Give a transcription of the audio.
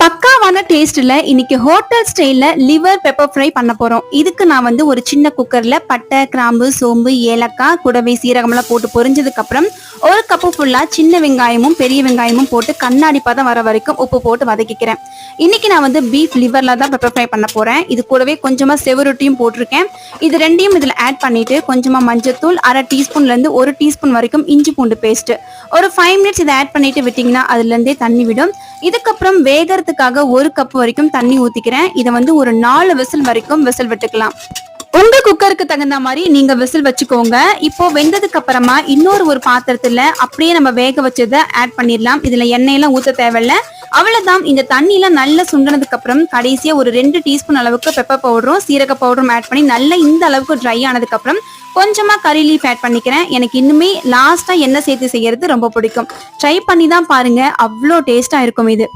பக்காவான டேஸ்ட்ல இன்னைக்கு ஹோட்டல் ஸ்டைல்ல லிவர் பெப்பர் ஃப்ரை பண்ண போறோம். இதுக்கு நான் வந்து ஒரு சின்ன குக்கர்ல பட்டை, கிராம்பு, சோம்பு, ஏலக்காய், கூடவே சீரகம்லாம் போட்டு பொரிஞ்சதுக்கு அப்புறம் ஒரு கப்பு ஃபுல்லா சின்ன வெங்காயமும் பெரிய வெங்காயமும் போட்டு கண்ணாடி பதம் வர வரைக்கும் உப்பு போட்டு வதக்கிக்கிறேன். இன்னைக்கு நான் வந்து பீஃப் லிவர்ல தான் பெப்பர் ஃப்ரை பண்ண போறேன். இது கூடவே கொஞ்சமா செவரொட்டியும் போட்டிருக்கேன். இது ரெண்டையும் இதுல ஆட் பண்ணிட்டு கொஞ்சமா மஞ்சத்தூள், அரை டீஸ்பூன்ல இருந்து 1 டீஸ்பூன் வரைக்கும் இஞ்சி பூண்டு பேஸ்ட், ஒரு 5 மினிட்ஸ் இதை ஆட் பண்ணிட்டு விட்டீங்கன்னா அதுல இருந்தே தண்ணி விடும். இதுக்கப்புறம் வேகறதுக்காக 1 கப் வரைக்கும் தண்ணி ஊத்திக்கிறேன். இதை வந்து ஒரு 4 விசில் வரைக்கும் விசில் விட்டுக்கலாம். உங்க குக்கருக்கு தகுந்த மாதிரி நீங்க விசில் வச்சுக்கோங்க. இப்போ வெந்ததுக்கு அப்புறமா ஒரு பாத்திரத்துல அப்படியே நம்ம வேக வச்சதை ஆட் பண்ணிடலாம். இதுல எண்ணெயெல்லாம் ஊத்த தேவையில்ல. அவ்வளவுதான். இந்த தண்ணியில நல்லா சுண்டனதுக்கு அப்புறம் கடைசியா ஒரு 2 டீஸ்பூன் அளவுக்கு பெப்பர் பவுடரும் சீரக பவுடரும் ஆட் பண்ணி நல்லா இந்த அளவுக்கு ட்ரை ஆனதுக்கு அப்புறம் கொஞ்சமா கறி லீஃப் ஆட் பண்ணிக்கிறேன். எனக்கு இன்னுமே லாஸ்டா எண்ணெய் சேர்த்து செய்யறது ரொம்ப பிடிக்கும். ட்ரை பண்ணி தான் பாருங்க, அவ்வளோ டேஸ்டா இருக்கும் இது.